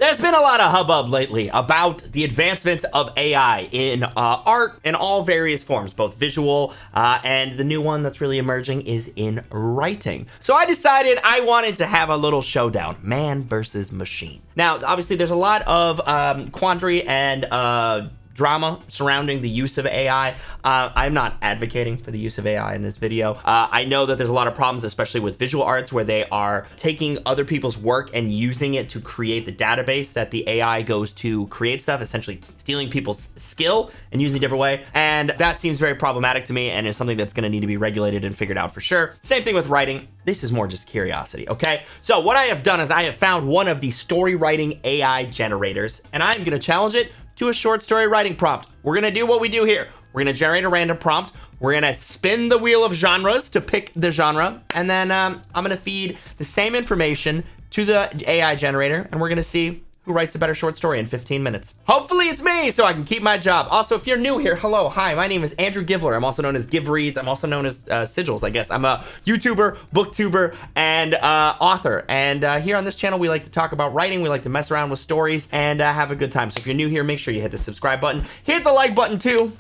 There's been a lot of hubbub lately about the advancements of AI in art in all various forms, both visual and the new one that's really emerging is in writing. So I decided I wanted to have a little showdown, man versus machine. Now, obviously, there's a lot of quandary and drama surrounding the use of AI. I'm not advocating for the use of AI in this video. I know that there's a lot of problems, especially with visual arts, where they are taking other people's work and using it to create the database that the AI goes to create stuff, essentially stealing people's skill and using a different way. And that seems very problematic to me and is something that's gonna need to be regulated and figured out for sure. Same thing with writing. This is more just curiosity, okay? So what I have done is I have found one of the story writing AI generators, and I'm gonna challenge it to a short story writing prompt. We're gonna do what we do here. We're gonna generate a random prompt. We're gonna spin the wheel of genres to pick the genre. And then I'm gonna feed the same information to the AI generator. And we're gonna see who writes a better short story in 15 minutes. Hopefully it's me, so I can keep my job. Also, if you're new here, hello, hi, my name is Andrew Givler. I'm also known as GivReads. I'm also known as Sigils, I guess. I'm a YouTuber, BookTuber, and author. And here on this channel, we like to talk about writing. We like to mess around with stories and have a good time. So if you're new here, make sure you hit the subscribe button. Hit the like button too.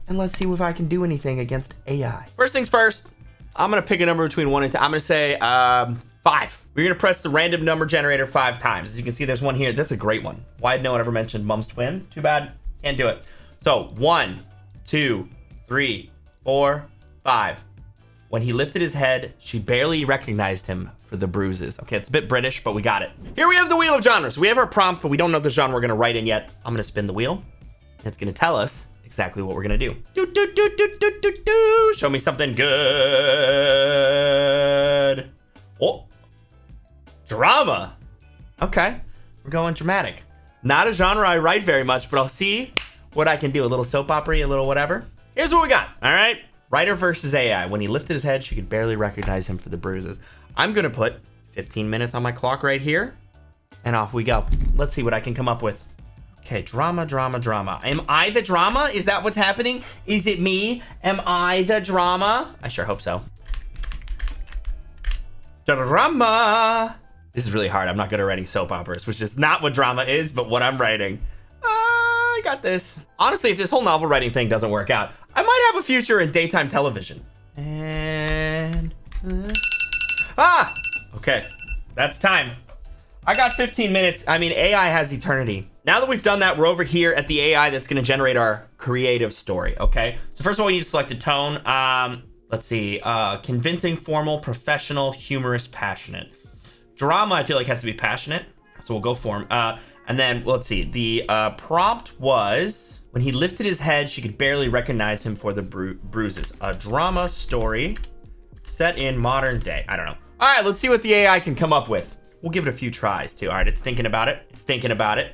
And let's see if I can do anything against AI. First things first, I'm gonna pick a number between 1 and 10. I'm gonna say 5. We're gonna press the random number generator 5 times. As you can see, there's one here. That's a great one. Why had no one ever mentioned Mum's twin? Too bad, can't do it. So 1, 2, 3, 4, 5. When he lifted his head, she barely recognized him for the bruises. Okay, it's a bit British, but we got it. Here we have the wheel of genres. We have our prompt, but we don't know the genre we're gonna write in yet. I'm gonna spin the wheel, and it's gonna tell us exactly what we're gonna do. Show me something good. Oh. Drama. Okay, we're going dramatic. Not a genre I write very much, but I'll see what I can do. A little soap opera, a little whatever. Here's what we got, all right? Writer versus AI. When he lifted his head, she could barely recognize him for the bruises. I'm gonna put 15 minutes on my clock right here, and off we go. Let's see what I can come up with. Okay, drama, drama, drama. Am I the drama? Is that what's happening? Is it me? Am I the drama? I sure hope so. Drama. This is really hard. I'm not good at writing soap operas, which is not what drama is, but what I'm writing. I got this. Honestly, if this whole novel writing thing doesn't work out, I might have a future in daytime television. And... okay, that's time. I got 15 minutes. I mean, AI has eternity. Now that we've done that, we're over here at the AI that's gonna generate our creative story, okay? So first of all, we need to select a tone. Let's see, convincing, formal, professional, humorous, passionate. Drama, I feel like has to be passionate, so we'll go for him. And then let's see, the prompt was, when he lifted his head, she could barely recognize him for the bruises. A drama story set in modern day. I don't know. All right, let's see what the AI can come up with. We'll give it a few tries too. All right, it's thinking about it. It's thinking about it.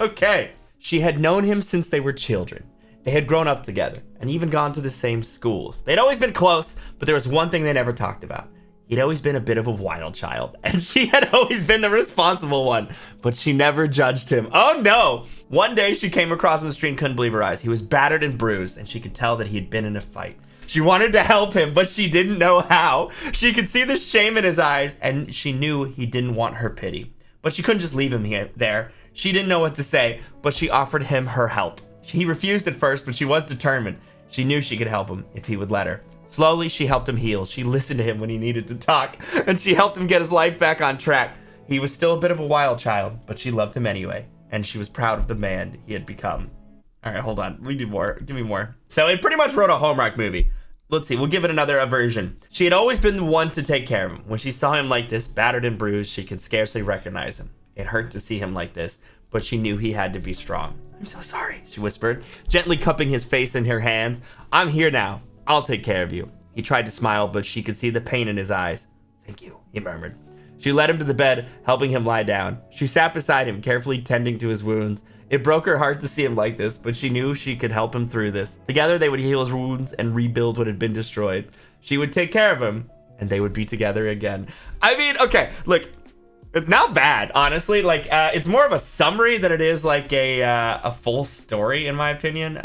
Okay. She had known him since they were children. They had grown up together and even gone to the same schools. They'd always been close, but there was one thing they never talked about. He'd always been a bit of a wild child, and she had always been the responsible one, but she never judged him. Oh no! One day she came across him on the street and couldn't believe her eyes. He was battered and bruised, and she could tell that he had been in a fight. She wanted to help him, but she didn't know how. She could see the shame in his eyes, and she knew he didn't want her pity. But she couldn't just leave him there. She didn't know what to say, but she offered him her help. He refused at first, but she was determined. She knew she could help him if he would let her. Slowly, she helped him heal. She listened to him when he needed to talk, and she helped him get his life back on track. He was still a bit of a wild child, but she loved him anyway, and she was proud of the man he had become. All right, hold on. We need more. Give me more. So it pretty much wrote a Hallmark movie. Let's see. We'll give it another version. She had always been the one to take care of him. When she saw him like this, battered and bruised, she could scarcely recognize him. It hurt to see him like this, but she knew he had to be strong. I'm so sorry, she whispered, gently cupping his face in her hands. I'm here now. I'll take care of you. He tried to smile, but she could see the pain in his eyes. Thank you, he murmured. She led him to the bed, helping him lie down. She sat beside him, carefully tending to his wounds. It broke her heart to see him like this, but she knew she could help him through this. Together, they would heal his wounds and rebuild what had been destroyed. She would take care of him, and they would be together again. I mean, okay, look, it's not bad, honestly. Like, it's more of a summary than it is like a full story, in my opinion.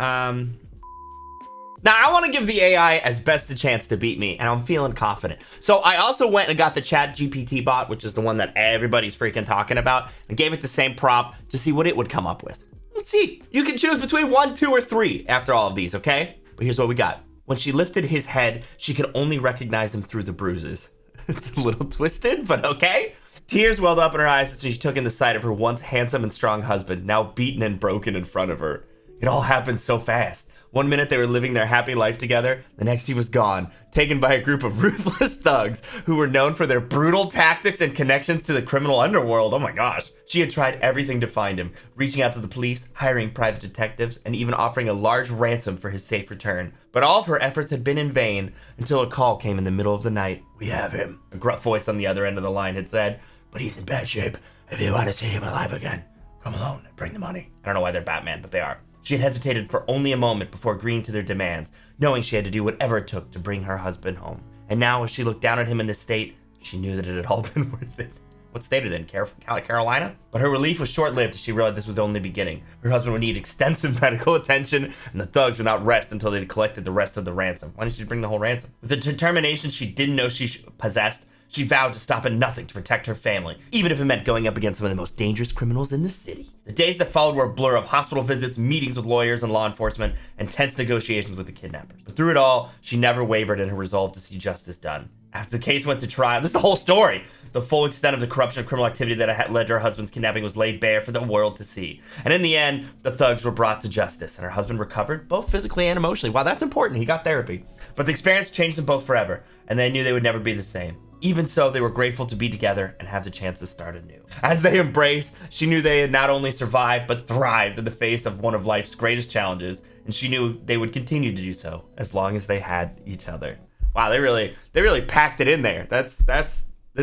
Now, I want to give the AI as best a chance to beat me, and I'm feeling confident. So I also went and got the ChatGPT bot, which is the one that everybody's freaking talking about, and gave it the same prompt to see what it would come up with. Let's see. You can choose between 1, 2, or 3 after all of these, okay? But here's what we got. When she lifted his head, she could only recognize him through the bruises. It's a little twisted, but okay. Tears welled up in her eyes as she took in the sight of her once handsome and strong husband, now beaten and broken in front of her. It all happened so fast. One minute they were living their happy life together, the next he was gone, taken by a group of ruthless thugs who were known for their brutal tactics and connections to the criminal underworld. Oh my gosh. She had tried everything to find him, reaching out to the police, hiring private detectives, and even offering a large ransom for his safe return. But all of her efforts had been in vain until a call came in the middle of the night. "We have him," a gruff voice on the other end of the line had said, "but he's in bad shape. If you want to see him alive again, come alone and bring the money." I don't know why they're Batman, but they are. She had hesitated for only a moment before agreeing to their demands, knowing she had to do whatever it took to bring her husband home. And now, as she looked down at him in this state, she knew that it had all been worth it. What state are they in? Carolina? But her relief was short-lived as she realized this was only beginning. Her husband would need extensive medical attention, and the thugs would not rest until they had collected the rest of the ransom. Why didn't she bring the whole ransom? With a determination she didn't know she possessed, she vowed to stop at nothing to protect her family, even if it meant going up against some of the most dangerous criminals in the city. The days that followed were a blur of hospital visits, meetings with lawyers and law enforcement, and tense negotiations with the kidnappers. But through it all, she never wavered in her resolve to see justice done. After the case went to trial, this is the whole story. The full extent of the corruption and criminal activity that had led to her husband's kidnapping was laid bare for the world to see. And in the end, the thugs were brought to justice, and her husband recovered, both physically and emotionally. Wow, that's important. He got therapy. But the experience changed them both forever, and they knew they would never be the same. Even so, they were grateful to be together and have the chance to start anew. As they embraced, she knew they had not only survived, but thrived in the face of one of life's greatest challenges, and she knew they would continue to do so as long as they had each other. Wow, they really packed it in there. There's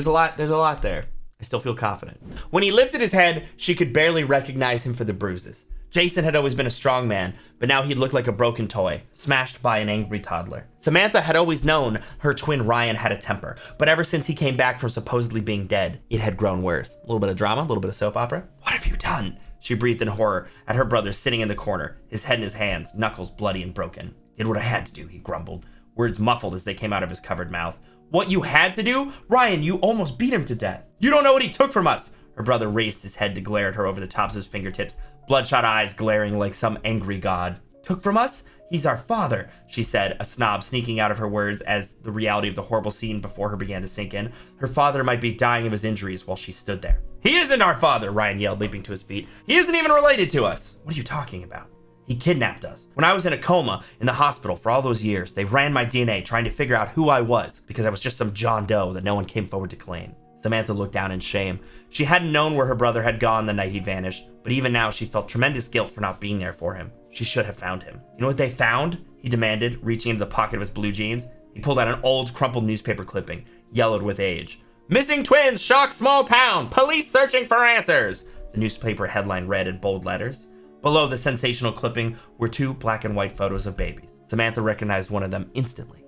a lot there. I still feel confident. When he lifted his head, she could barely recognize him for the bruises. Jason had always been a strong man, but now he looked like a broken toy, smashed by an angry toddler. Samantha had always known her twin Ryan had a temper, but ever since he came back from supposedly being dead, it had grown worse. A little bit of drama, a little bit of soap opera. "What have you done?" she breathed in horror at her brother sitting in the corner, his head in his hands, knuckles bloody and broken. "Did what I had to do," he grumbled, words muffled as they came out of his covered mouth. "What you had to do? Ryan, you almost beat him to death. You don't know what he took from us." Her brother raised his head to glare at her over the tops of his fingertips, bloodshot eyes glaring like some angry god. "Took from us? He's our father," she said, a snob sneaking out of her words as the reality of the horrible scene before her began to sink in. Her father might be dying of his injuries while she stood there. "He isn't our father," Ryan yelled, leaping to his feet. "He isn't even related to us." "What are you talking about?" "He kidnapped us. When I was in a coma in the hospital for all those years, they ran my DNA trying to figure out who I was because I was just some John Doe that no one came forward to claim." Samantha looked down in shame. She hadn't known where her brother had gone the night he vanished, but even now she felt tremendous guilt for not being there for him. She should have found him. "You know what they found?" he demanded, reaching into the pocket of his blue jeans. He pulled out an old, crumpled newspaper clipping, yellowed with age. "Missing twins shock small town! Police searching for answers!" The newspaper headline read in bold letters. Below the sensational clipping were 2 black and white photos of babies. Samantha recognized one of them instantly.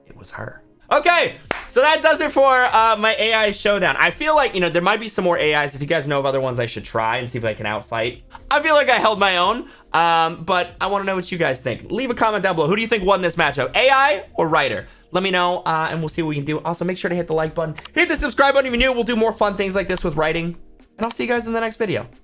It was her. Okay, so that does it for my AI showdown. I feel like, there might be some more AIs. If you guys know of other ones I should try and see if I can outfight. I feel like I held my own, but I want to know what you guys think. Leave a comment down below. Who do you think won this matchup, AI or writer? Let me know, and we'll see what we can do. Also, make sure to hit the like button. Hit the subscribe button if you're new. We'll do more fun things like this with writing, and I'll see you guys in the next video.